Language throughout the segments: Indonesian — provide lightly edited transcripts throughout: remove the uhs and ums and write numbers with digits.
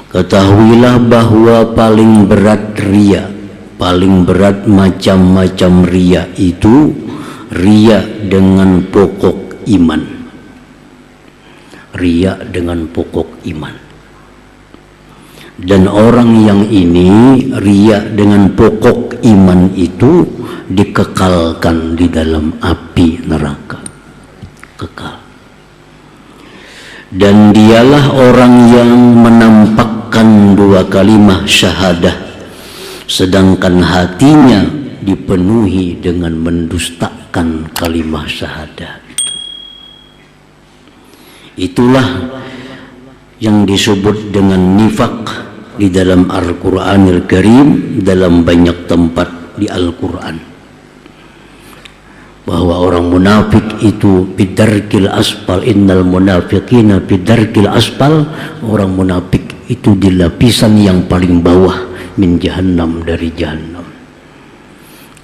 Ketahuilah bahwa paling berat riya, paling berat macam-macam riya itu riya dengan pokok iman. Riya dengan pokok iman. Dan orang yang ini riya dengan pokok iman itu dikekalkan di dalam api neraka. Kekal. Dan dialah orang yang menampakkan dua kalimah syahadah, sedangkan hatinya dipenuhi dengan mendustakan kalimah syahadah. Itulah yang disebut dengan nifaq di dalam Al-Quranil Karim, dalam banyak tempat di Al-Quran, bahwa orang munafik itu bidarkil asfal, innal munafiqina bidarkil asfal. Orang munafik itu di lapisan yang paling bawah min jahannam, dari jahannam,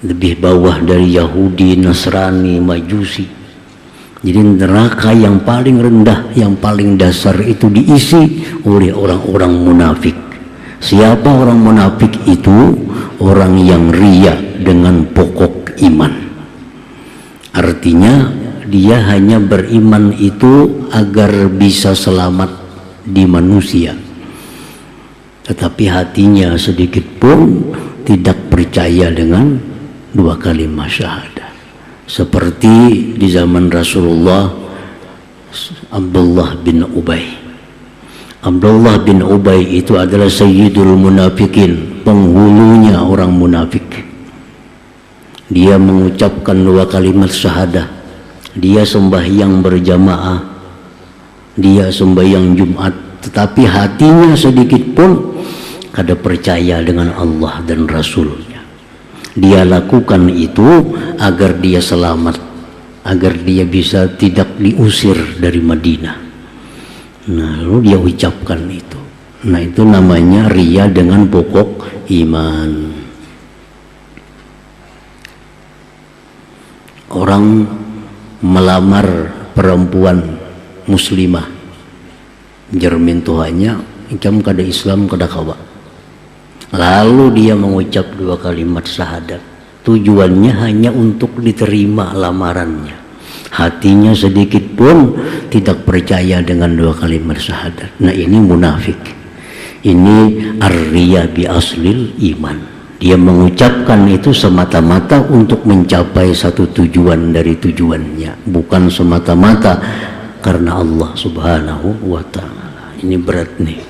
lebih bawah dari Yahudi, Nasrani, Majusi. Jadi neraka yang paling rendah, yang paling dasar itu diisi oleh orang-orang munafik. Siapa orang munafik itu? Orang yang riya dengan pokok iman. Artinya dia hanya beriman itu agar bisa selamat di manusia, tetapi hatinya sedikit pun tidak percaya dengan dua kalimat syahadah. Seperti di zaman Rasulullah, Abdullah bin Ubay. Abdullah bin Ubay itu adalah sayyidul munafikin, penghulunya orang munafik. Dia mengucapkan dua kalimat syahadah, dia sembahyang berjamaah, dia sembahyang Jumat, tetapi hatinya sedikit pun kada percaya dengan Allah dan Rasulnya. Dia lakukan itu agar dia selamat, agar dia bisa tidak diusir dari Madinah. Nah, lalu dia ucapkan itu. Nah, itu namanya riya dengan pokok iman. Orang melamar perempuan muslimah, jermin tuhannya macam kada Islam kada kawa. Lalu dia mengucap dua kalimat syahadat. Tujuannya hanya untuk diterima lamarannya. Hatinya sedikit pun tidak percaya dengan dua kalimat syahadat. Nah, ini munafik. Ini ar-riya bi aslil iman. Dia mengucapkan itu semata-mata untuk mencapai satu tujuan dari tujuannya, bukan semata-mata karena Allah Subhanahu wa ta'ala. Ini berat nih.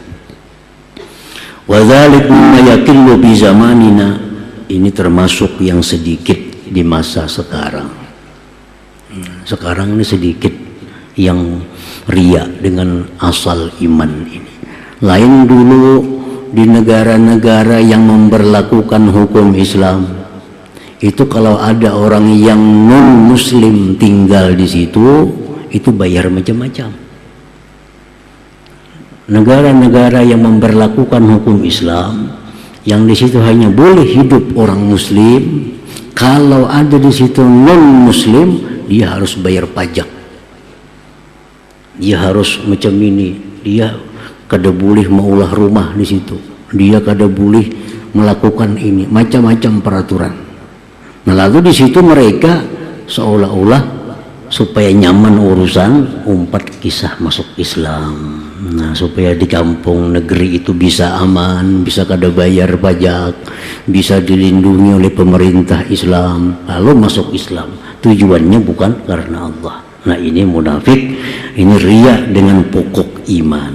Wadzalik mimma yakillu bi zamanina. Ini termasuk yang sedikit di masa sekarang. Sekarang ini sedikit yang riya dengan asal iman ini. Lain dulu di negara-negara yang memberlakukan hukum Islam, itu kalau ada orang yang non muslim tinggal di situ, itu bayar macam-macam. Negara-negara yang memberlakukan hukum Islam, yang di situ hanya boleh hidup orang muslim, kalau ada di situ non muslim, dia harus bayar pajak. Dia harus macam ini, dia kada boleh maulah rumah di situ, dia kada boleh melakukan ini, macam-macam peraturan. Nah, lalu di situ mereka seolah-olah supaya nyaman urusan, umpat kisah masuk Islam. Nah, supaya di kampung negeri itu bisa aman, bisa kada bayar pajak, bisa dilindungi oleh pemerintah Islam, lalu masuk Islam. Tujuannya bukan karena Allah. Nah, ini munafik, ini riya dengan pokok iman.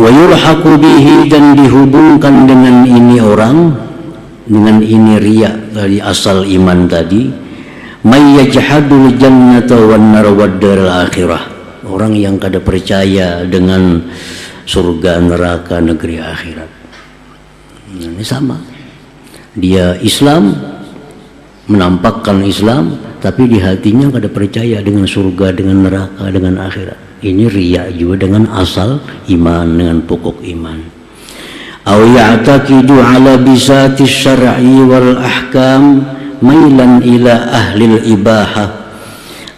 Wa yulhaqu bihi, dan dihubungkan dengan ini orang, dengan ini riya dari asal iman tadi, may yajhadul jannata wan nar wad daril akhirah. Orang yang kada percaya dengan surga, neraka, negeri akhirat. Ini sama. Dia Islam, menampakkan Islam, tapi di hatinya kada percaya dengan surga, dengan neraka, dengan akhirat. Ini riya juga dengan asal iman, dengan pokok iman. Aw ya'taqidu ala bisati syar'i wal ahkam mailan ila ahlil ibahah,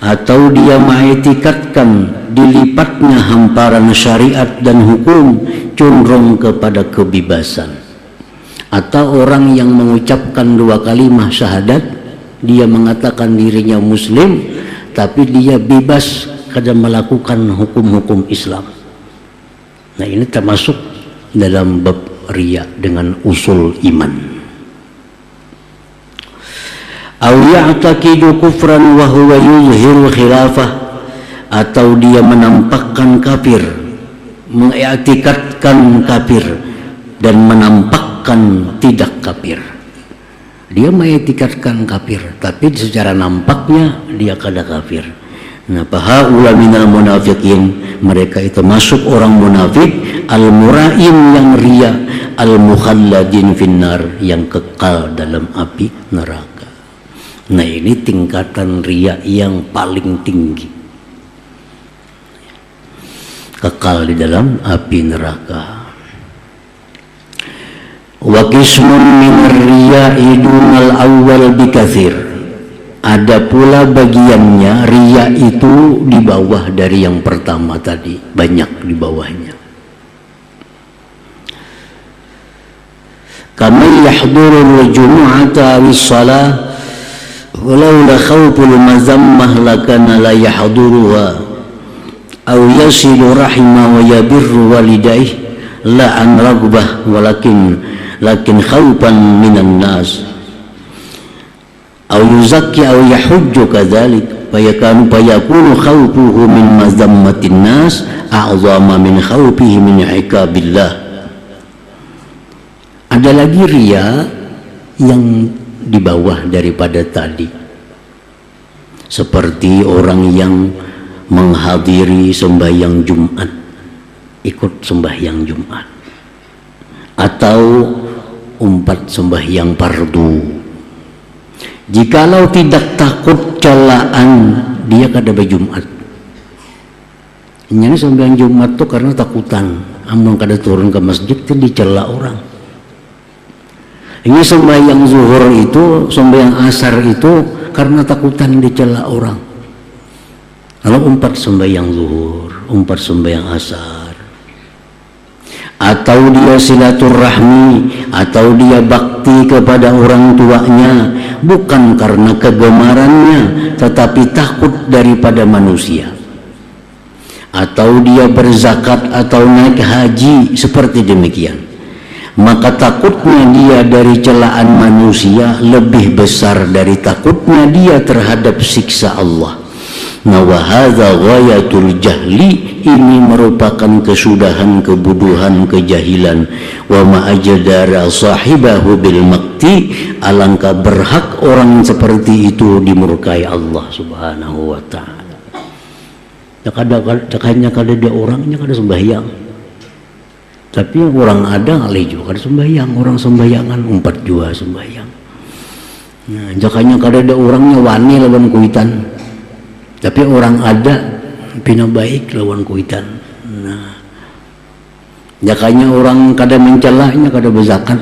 atau dia mengiktikadkan dilipatnya hamparan syariat dan hukum condong kepada kebebasan, atau orang yang mengucapkan 2 kalimah syahadat, dia mengatakan dirinya muslim tapi dia bebas kadang melakukan hukum-hukum Islam. Nah, ini termasuk dalam bab riya dengan usul iman. Aw ya'taqidu kufran wa huwa yuzhiru khilafah, atau dia menampakkan kafir, mengiktikadkan kafir dan menampakkan tidak kafir. Dia mengiktikadkan kafir tapi secara nampaknya dia kada kafir. Nah, fahaula minal munafiqin, mereka itu masuk orang munafik, al-mura'in yang riya, al-mukhalladin finnar yang kekal dalam api neraka. Nah, ini tingkatan riya yang paling tinggi, kekal di dalam api neraka. Wa qismun min ar-riya'i dunal awwal bikatsir, ada pula bagiannya riya itu di bawah dari yang pertama tadi, banyak di bawahnya. Kama yahdurul jumu'ata lis-shalah walau la khawful mazammah lakana la yahduruha, aw yasilu rahima wa yabirru walidayhi la an ragbah lakin khawfan minan nas, aw yuzakki aw yahujju kadzalik fayakunu khawfuhu min mazammatin nas a'zama min khawfihi min iqabillah. Ada lagi riya yang di bawah daripada tadi, seperti orang yang menghadiri sembahyang Jumat, ikut sembahyang Jumat, atau umpat sembahyang fardu. Jikalau tidak takut celaan, dia kada berjumat. Ini sembahyang Jumat tuh karena takutan, amun kada turun ke masjid tuh dicela orang. Ini sembahyang zuhur itu, sembahyang asar itu karena takutan dicela orang. Kalau umpat sembahyang zuhur, umpat sembahyang asar, atau dia silaturahmi, atau dia bakti kepada orang tuanya, bukan karena kegemarannya, tetapi takut daripada manusia. Atau dia berzakat atau naik haji, seperti demikian. Maka takutnya dia dari celaan manusia lebih besar dari takutnya dia terhadap siksa Allah. Nah, wa hadza ghayatul jahli, ini merupakan kesudahan kebodohan, kejahilan. Wa ma ajdara sahibahu bil maqti, alangkah berhak orang seperti itu dimurkai Allah Subhanahu wa taala. Cakanya kada ada orangnya kada sembahyang, tapi orang ada alih juga kada sembahyang, orang sembahyangan umpat jua sembahyang. Nah, jakanya kada ada orangnya wani lawan kuitan, tapi orang ada pina baik lawan kuitan. Nah, jakanya orang kada mencelanya, kada berzakat,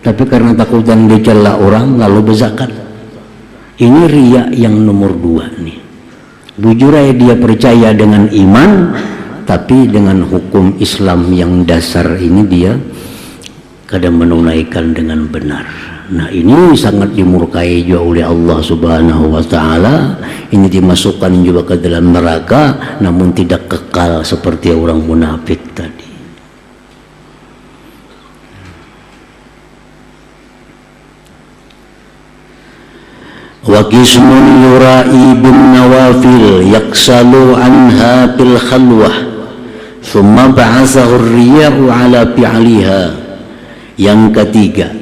tapi karena takutan dicela orang lalu berzakat. Ini riya yang nomor 2 nih. Bujur aja dia percaya dengan iman, tapi dengan hukum Islam yang dasar ini dia kadang menunaikan dengan benar. Nah, ini sangat dimurkai juga oleh Allah Subhanahu wa taala. Ini dimasukkan juga ke dalam neraka, namun tidak kekal seperti orang munafik tadi. Wa qismun yura'i bin nawafil yaksalu anha bil khalwah thumma ba'athahu ar-riya'u ala fi'liha. Yang ketiga,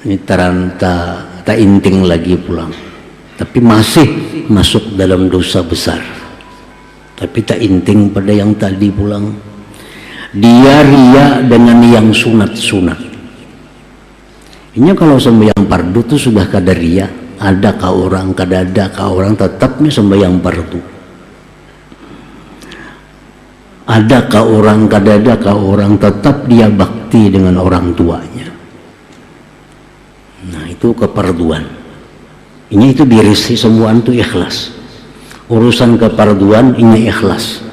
ini teranta tak inting lagi pulang, tapi masih masuk dalam dosa besar, tapi tak inting pada yang tadi pulang. Dia riya dengan yang sunat-sunat. Ini kalau sembahyang fardu itu sudah kada riya. Adakah orang, kada adakah orang, tetapnya sembahyang fardu. Adakah orang, kada adakah orang, tetap dia bakti dengan orang tuanya. Nah, itu keperduan. Ini itu dirisi semua itu ikhlas. urusan keparduan ini ikhlas.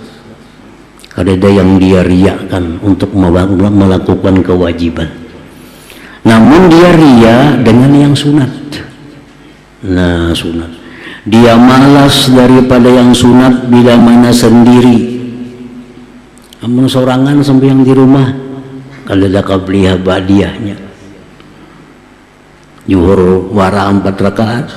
Ada yang dia riakan untuk melakukan kewajiban, namun dia ria dengan yang sunat. Nah, sunat dia malas daripada yang sunat bila mana sendiri. Amun sorangan sembahyang di rumah, kalau ada qabliyah ba'diyahnya, zuhur wara 4 rakaat,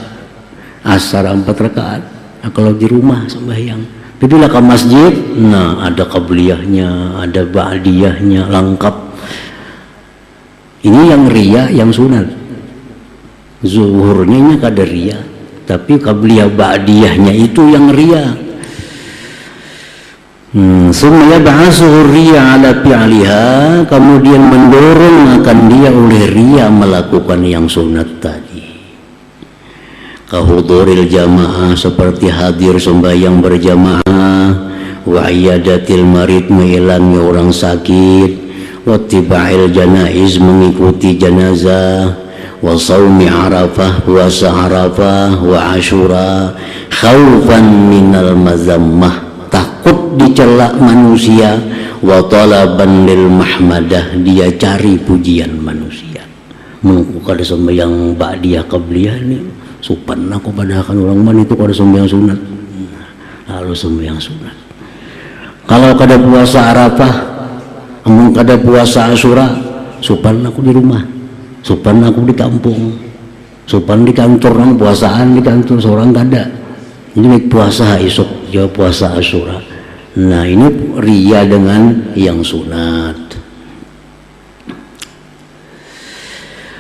asar 4 rakaat. Nah, kalau di rumah sembahyang, tapi bila ke masjid, nah ada qabliyahnya, ada ba'diyahnya, lengkap. Ini yang ria, yang sunat. Zuhurnya ini kada ria, tapi qabliyah ba'diyahnya itu yang ria. Summa yab'asuhu riya ala fi'liha, kemudian mendorong akan dia oleh ria melakukan yang sunat tadi. Kahuduril jamaah, seperti hadir sembahyang berjamaah, wa iyadatil marid, mengilangi orang sakit, wa tiba'il janaiz, mengikuti jenazah, wa saumi arafah, puasa arafah, wa asyura, khaufan minal mazammah, takut dicela manusia, wa talaban lil mahmadah, dia cari pujian manusia. Kada sembahyang ba'diyah qabliyah ini supan aku padahal orang man itu kada sembahyang sunat, lalu sembahyang sunat. Kalau kada puasa arafah, amun kada puasa asyura, supan aku di rumah, supan aku di kampung, supan di kantor, nang puasaan di kantor seorang kada. Ini puasa esok, dia puasa asyura. Nah, ini ria dengan yang sunat.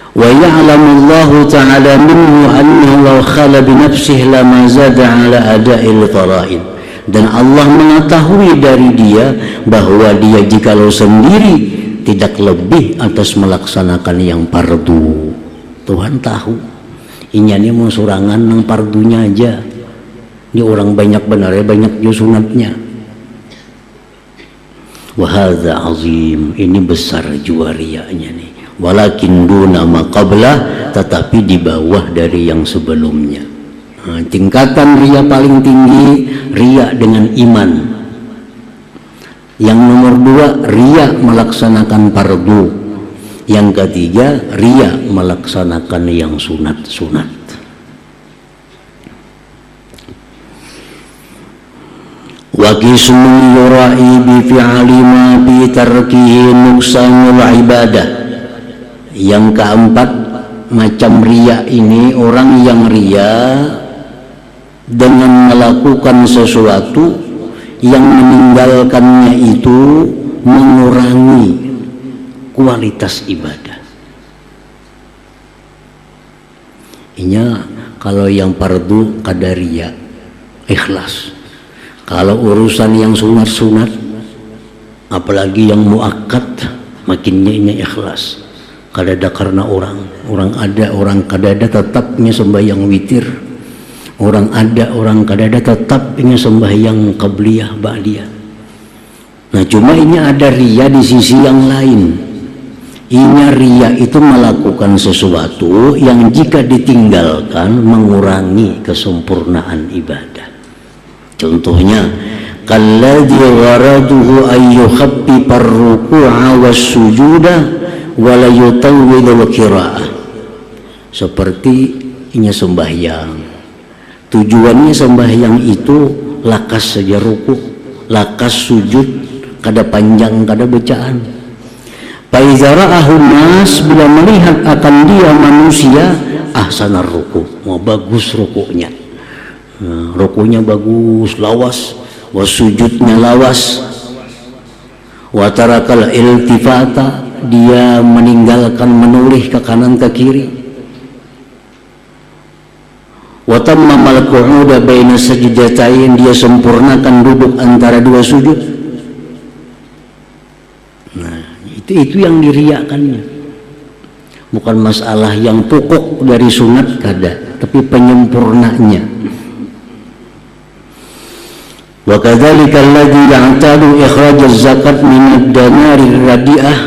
Wa ya'lamullahu ta'ala minhu annahu law khala bi nafsihi lama zada ala ada'il fara'id. Dan Allah mengetahui dari dia bahwa dia jikalau sendiri tidak lebih atas melaksanakan yang fardu. Tuhan tahu. Inyanya mau surangan nang fardunya aja. Ini orang banyak benar ya, banyak juga sunatnya. Wahadza azim, ini besar jua riaknya nih. Walakin duna ma qabla, tetapi di bawah dari yang sebelumnya. Nah, tingkatan ria paling tinggi ria dengan iman. Yang nomor 2 ria melaksanakan fardu. Yang ketiga ria melaksanakan yang sunat-sunat. Wa qismun yura'i bi fi'li ma bi tarkihi nuqsanul ibadah. Yang keempat macam ria ini, orang yang ria dengan melakukan sesuatu yang meninggalkannya itu mengurangi kualitas ibadah. Inya kalau yang fardu kada ria, ikhlas. Kalau urusan yang sunat-sunat, apalagi yang muakkad, makinnya ini ikhlas. Kadada karena orang ada, orang kadada tetapnya sembahyang witir. Orang ada, orang kadada tetapnya sembahyang qabliyah ba'diyah. Nah, cuma ini ada ria di sisi yang lain. Ini ria itu melakukan sesuatu yang jika ditinggalkan mengurangi kesempurnaan ibadah. Contohnya, kalladzi gharaduhu ayyukhaffifa ar-ruku'a was-sujuda wa la yutawwidul qira'ah. Seperti inya sembahyang. Tujuannya sembahyang itu lakas saja ruku, lakas sujud, kada panjang, kada bacaan. Fa iza ra'ahu nas, bila melihat akan dia manusia, ahsanar ruku, mau bagus rukunya. Nah, rukunya bagus, lawas, wasujudnya lawas, watarakal iltifata, dia meninggalkan menoleh ke kanan ke kiri, watammamal qu'uda baina sajdatain, dia sempurnakan duduk antara dua sujud. Nah, itu yang diriakannya, bukan masalah yang pokok dari sunat kada, tapi penyempurnanya. Wa kadzalika alladzi ya'tadu ikhraj az-zakat min ad-danari ar-radi'ah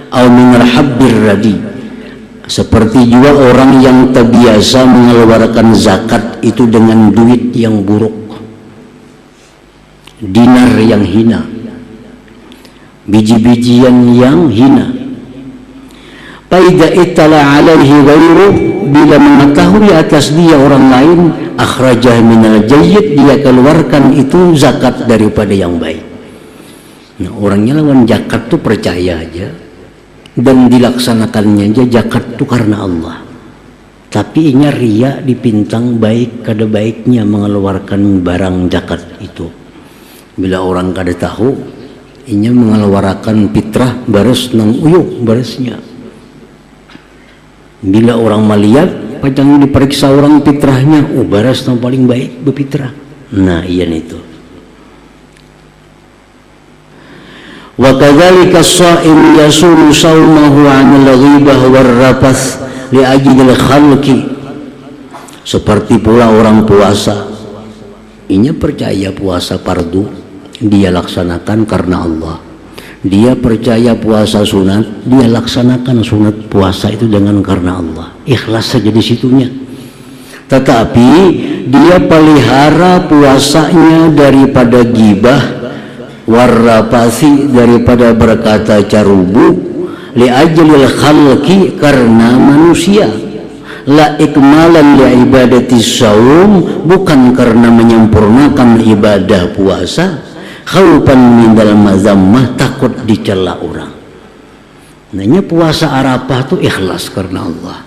aw min al-habbir radi. Seperti juga orang yang terbiasa mengeluarkan zakat itu dengan duit yang buruk, dinar yang hina, biji-bijian yang hina. Faida ittala alaihi ghairu, bila mengetahui atas dia orang lain, akhrajah minal jayyid, dia keluarkan itu zakat daripada yang baik. Nah, orangnya lawan zakat tuh percaya aja dan dilaksanakannya aja zakat tuh karena Allah. Tapi inya ria dipintang baik kada baiknya mengeluarkan barang zakat itu. Bila orang kada tahu, inya mengeluarkan fitrah bares nang uyuk baresnya. Bila orang melihat, pajang diperiksa orang fitrahnya, oh baras yang paling baik berfitrah. Nah, iya itu. Wa kadzalika as-sha'im yasumu shaumahu 'anil ghibah war rafath li ajlil khalqi. Seperti pula orang puasa, inya percaya puasa fardu, dia laksanakan karena Allah. Dia percaya puasa sunat, dia laksanakan sunat puasa itu dengan karena Allah. Ikhlas saja di situnya. Tetapi dia pelihara puasanya daripada gibah, warrapasi, daripada berkata carubu, li ajlil khalqi, karena manusia. La ikmalan li ibadati saum, bukan karena menyempurnakan ibadah puasa. Khaufan mindal mazammah, takut dicela orang. Nanya puasa Arafah tuh ikhlas karena Allah,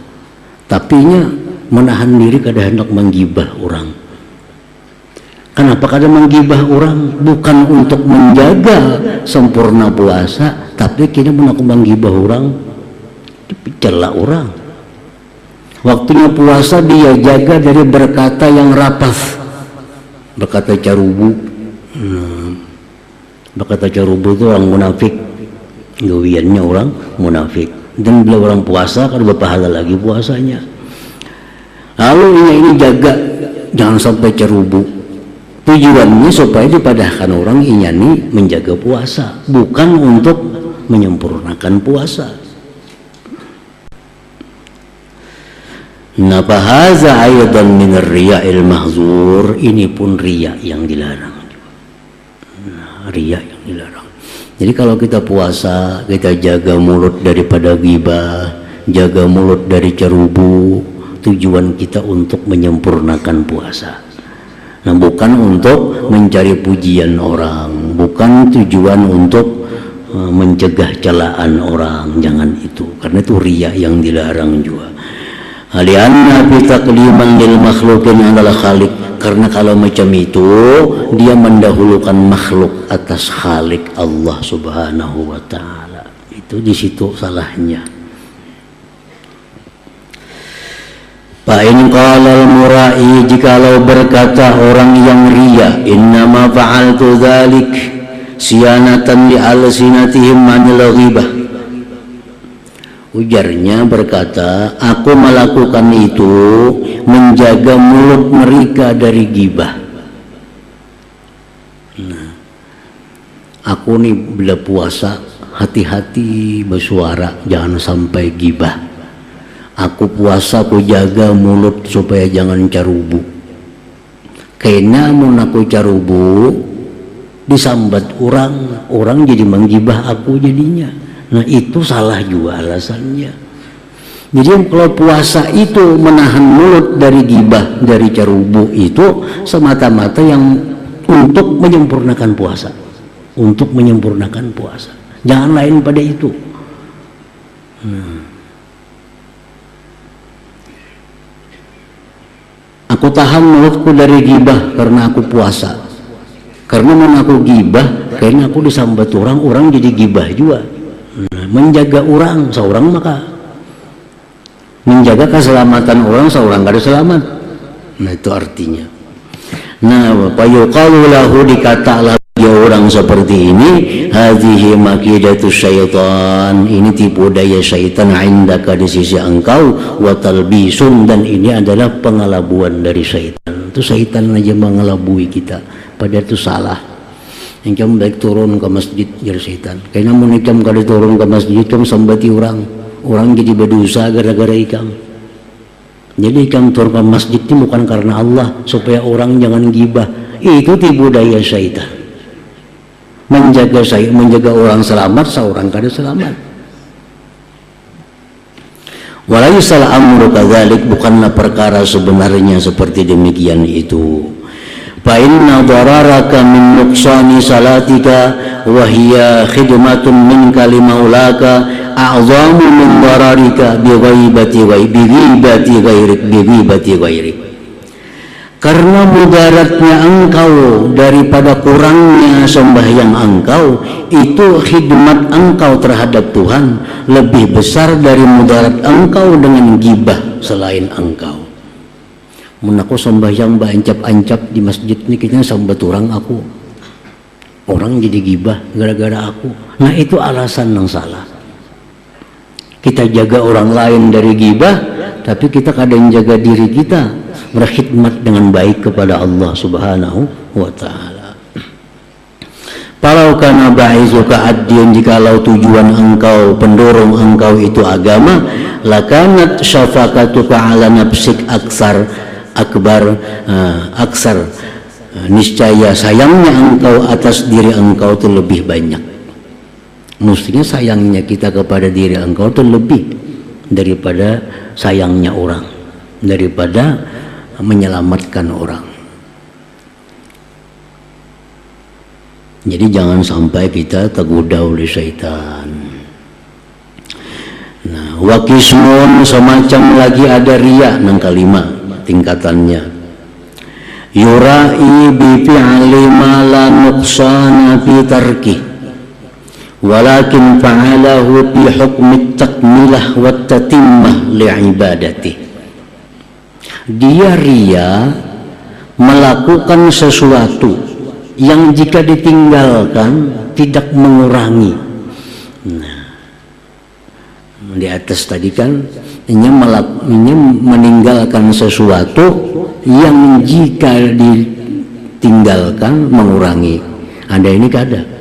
tapi nya menahan diri kada hendak menggibah orang. Kenapa kada menggibah orang? Bukan untuk menjaga sempurna puasa, tapi kini menak menggibah orang, dicela orang. Waktunya puasa dia jaga dari berkata yang rapath, berkata carubu. Berkata carubu itu orang munafik, gawiannya orang munafik. Dan bila orang puasa kan berpahala lagi puasanya. Lalu ini jaga jangan sampai carubu. Tujuannya supaya dipadahkan orang ini menjaga puasa, bukan untuk menyempurnakan puasa. Nah, fahaza aidan min ar-riya'il mahzur, ini pun riya yang dilarang. Riya yang dilarang. Jadi kalau kita puasa, kita jaga mulut daripada ghibah, jaga mulut dari cerubu, tujuan kita untuk menyempurnakan puasa. Nah, bukan untuk mencari pujian orang, bukan tujuan untuk mencegah celaan orang, jangan itu. Karena itu riya yang dilarang juga. Alianna fi taqliman lil makhluqin 'alal khaliq, karena kalau macam itu dia mendahulukan makhluk atas khalik Allah Subhanahu wa taala. Itu di situ salahnya. Fa in qala al-mura'i, jikalau berkata orang yang riya, innama fa'altu dzalik siyanatan li alsinatihim anil ghibah. Ujarnya berkata, aku melakukan itu menjaga mulut mereka dari gibah. Nah, aku nih bila puasa hati-hati bersuara, jangan sampai gibah. Aku puasa, aku jaga mulut supaya jangan carubu. Karena mun aku carubu disambat orang jadi menggibah aku jadinya. Nah, itu salah juga alasannya. Jadi kalau puasa itu menahan mulut dari gibah, dari carubu, itu semata-mata yang untuk menyempurnakan puasa, untuk menyempurnakan puasa, jangan lain pada itu. Aku tahan mulutku dari gibah karena aku puasa. Karena mau aku gibah, kayaknya aku disambat orang jadi gibah juga. Menjaga orang seorang, maka menjaga keselamatan orang seorang gak ada selamat. Nah, itu artinya. Nah, fayuqalu lahu, dikatalah dia orang seperti ini, hadhihi makidatu syaitan, ini tipu daya syaitan indaka, di sisi engkau, wa talbisun, dan ini adalah pengelabuan dari syaitan. Itu syaitan aja mengelabui kita, padahal itu salah. Yang kamu baik turun ke masjid jadi setan. Kayaknya mau ikam kada turun ke masjid, kamu sambati orang jadi berdosa gara-gara ikam. Jadi ikam turun ke masjid itu bukan karena Allah, supaya orang jangan gibah. Itu tipu daya syaitan. menjaga orang selamat, seorang kada selamat. Walaisal amru kadzalik, bukanlah perkara sebenarnya seperti demikian itu. Fa inna dararaka min nuqsani salatika wa hiya khidmatun minka limaulaka a'zamu min dararika bi ghaibati ghairik. Karena mudaratnya engkau daripada kurangnya sembahyang engkau, itu khidmat engkau terhadap Tuhan lebih besar dari mudarat engkau dengan gibah selain engkau. Mun aku sembahyang ancap-ancap di masjid ini, kita sambat orang jadi gibah gara-gara aku. Nah, itu alasan yang salah. Kita jaga orang lain dari gibah, tapi kita kadang jaga diri kita, berkhidmat dengan baik kepada Allah Subhanahu wa ta'ala. Falau kana ba'izuka ad-din, jikalau tujuan engkau, pendorong engkau itu agama, lakanat syafaqatuka ala nafsik aksar, niscaya sayangnya engkau atas diri engkau itu lebih banyak. Mestinya sayangnya kita kepada diri engkau itu lebih daripada sayangnya orang, daripada menyelamatkan orang. Jadi jangan sampai kita tergoda oleh syaitan. Nah, wakismun, semacam lagi ada riya, nang kelima tingkatannya. Yura'i bi fi'li ma la nuqsana fi tarki, walakin fa'alahu bi hukmi takmilah wa tatimmah li'ibadati. Dia riya melakukan sesuatu yang jika ditinggalkan tidak mengurangi. Nah, di atas tadi kan ini meninggalkan sesuatu yang jika ditinggalkan mengurangi. Ada ini kada.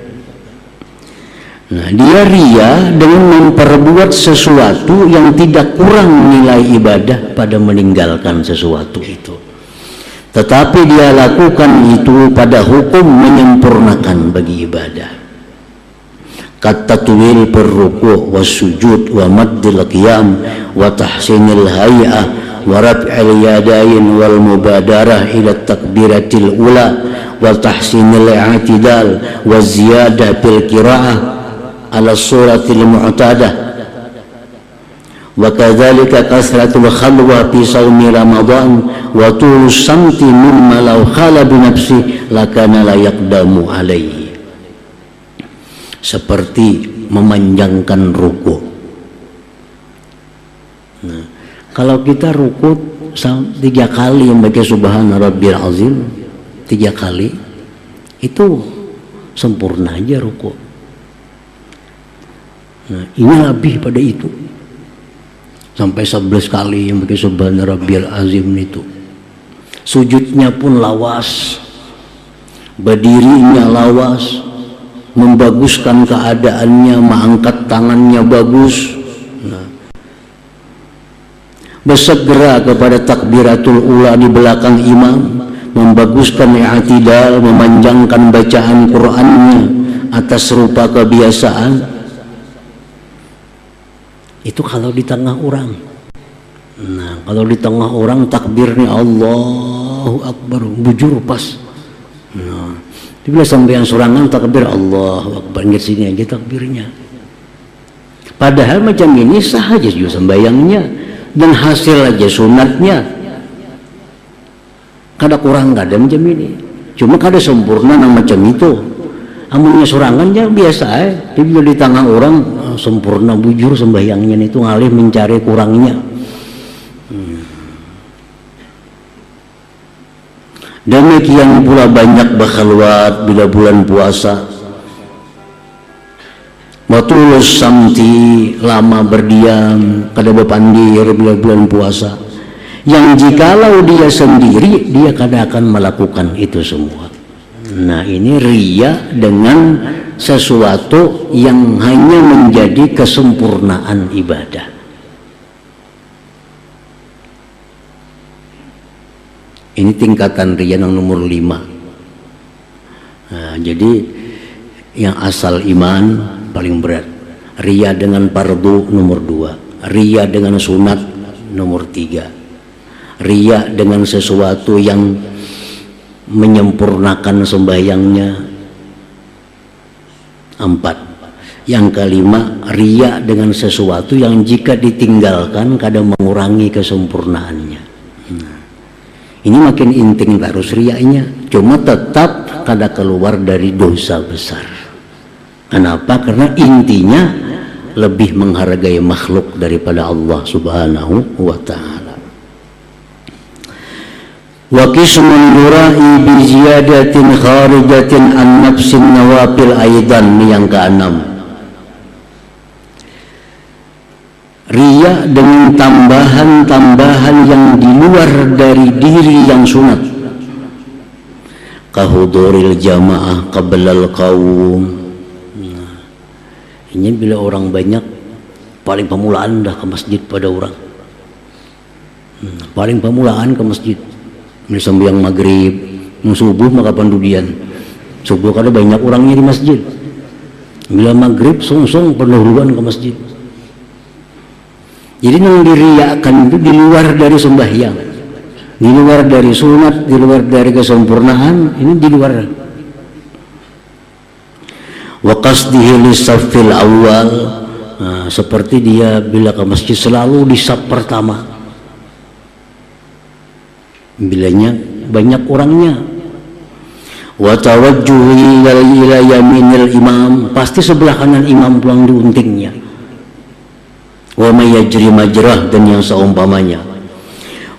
Nah, dia riya dengan memperbuat sesuatu yang tidak kurang nilai ibadah pada meninggalkan sesuatu itu. Tetapi dia lakukan itu pada hukum menyempurnakan bagi ibadah. Katatwil perruku' wa sujud wa maddil qiyam wa tahsinil hay'ah wa raf'il yadain wal mubadarah ila takbiratil ula wa tahsinil i'tidal wa ziyadah bil qira'ah ala suratil mu'tadah. Wa kadzalika kasratul khalwa fi shaumi Ramadan wa tulus samti mimma law khala bi nafsi lakana la yaqdamu alaihi. Seperti memanjangkan ruku. Nah, kalau kita ruku 3 kali membaca subhana rabbil azim 3 kali, itu sempurna aja ruku. Nah, ini lebih pada itu. Sampai 11 kali yang pakai subhana rabbiyal azim itu. Sujudnya pun lawas, berdirinya lawas, membaguskan keadaannya, mengangkat tangannya bagus. Nah, bersegera kepada takbiratul ula di belakang imam, membaguskan i'tidal, memanjangkan bacaan Qur'annya atas rupa kebiasaan. Itu kalau di tengah orang. Nah, kalau di tengah orang takbirnya Allahu Akbar, bujur pas. Nah, bila sampai yang sorangan takbir Allahu Akbar, nggak sini aja takbirnya. Padahal macam ini sah aja juga sembayangnya dan hasil aja sunatnya. Kada kurang kada macam ini. Cuma kada sempurna nang macam itu. Amunnya sorangan ya biasa tapi bila di tengah orang sempurna bujur sembahyangnya itu ngalih mencari kurangnya. Demikian pula banyak berkhalwat bila bulan puasa. Watulus samti, lama berdiam, kada bepandir bila bulan puasa. Yang jikalau dia sendiri, dia kada akan melakukan itu semua. Nah, ini riya dengan sesuatu yang hanya menjadi kesempurnaan ibadah. Ini tingkatan riya yang nomor 5. Nah, jadi yang asal iman paling berat, ria dengan fardu nomor 2, ria dengan sunat nomor 3, ria dengan sesuatu yang menyempurnakan sembahyangnya 4, yang kelima ria dengan sesuatu yang jika ditinggalkan kadang mengurangi kesempurnaannya. Ini makin inting terus riaknya, cuma tetap kada keluar dari dosa besar. Kenapa? Karena intinya lebih menghargai makhluk daripada Allah Subhanahu wa ta'ala. Wa qismun yura'i bi ziyadatin kharijatin an nafsin nawafil aidan, yang keenam. Riya dengan tambahan-tambahan yang di luar dari diri yang sunat, kahuduril jamaah qablal qaum. Ini bila orang banyak, paling pemulaan dah ke masjid pada orang. Paling pemulaan ke masjid. Ini sembahyang maghrib, subuh maka pandudian. Subuh kada banyak orangnya di masjid. Bila maghrib song-song pendahuluan ke masjid. Jadi yang diriakan itu di luar dari sembahyang, di luar dari sunat, di luar dari kesempurnaan, ini di luar. Wa qasdihi lisafil awal, seperti dia bila ke masjid selalu di saf pertama, bilanya banyak orangnya. Wa tawajjuhi ila yaminil imam, pasti sebelah kanan imam pulang diuntingnya. Wa may yajri majrah, dan yang seumpamanya.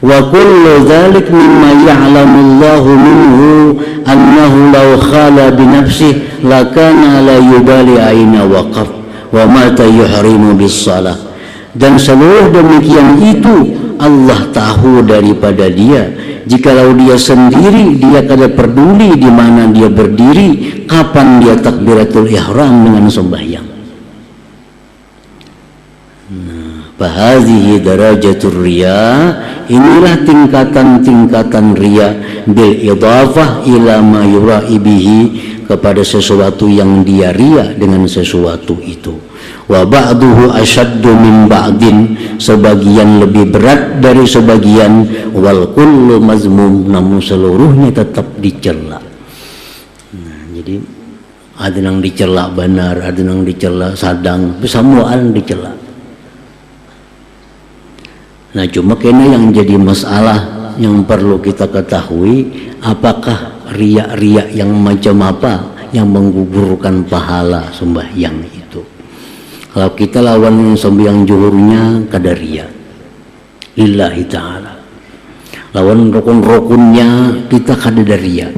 Wa kullu dzalik mimma ya'lamu Allahu minhu annahu law khala bi nafsihi lakana la yubali aina waqaf wa mata yuhrimu bis salah. Dan seluruh demikian itu Allah tahu daripada dia. Jikalau dia sendiri, dia kada peduli di mana dia berdiri, kapan dia takbiratul ihram dengan sembahyang. Fahadhihi darajatur riya, inilah tingkatan-tingkatan riya bil idhafah ila ma yura'i bihi, kepada sesuatu yang dia riya dengan sesuatu itu. Wa ba'duhu asyaddu min ba'din, sebagian lebih berat dari sebagian. Wal kullu mazmum, namun seluruhnya tetap dicela. Jadi ada yang dicela benar, ada yang dicela sadang, semuaan dicela. Nah, cuma kena yang jadi masalah yang perlu kita ketahui, apakah riak-riak yang macam apa yang menggugurkan pahala sembahyang itu. Kalau kita lawan sembahyang zuhurnya kada riak lillahi ta'ala, lawan rukun-rukunnya kita kada riak,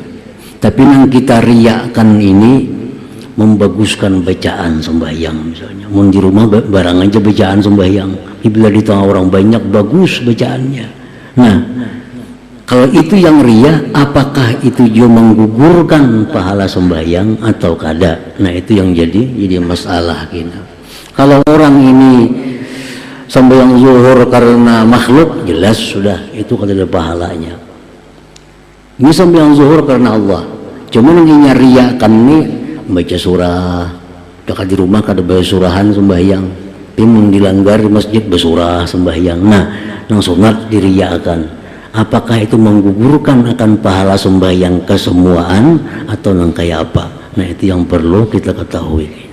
tapi yang kita riakkan ini membaguskan bacaan sembahyang. Misalnya mau di rumah barang aja bacaan sembahyang, bila di tengah orang banyak bagus bacaannya. Nah, kalau itu yang ria, apakah itu juga menggugurkan pahala sembahyang atau kada? Nah, itu yang jadi masalah kita. Kalau orang ini sembahyang zuhur karena makhluk, jelas sudah itu kada ada pahalanya. Ini sembahyang zuhur karena Allah, cuma yang riakan nih baca surah, dekat di rumah kada baca surahan sembahyang, timung dilanggar di masjid bersurah sembahyang. Nah, nang sunat diriakan, apakah itu menggugurkan akan pahala sembahyang kesemuaan atau nang kayak apa? Nah, itu yang perlu kita ketahui.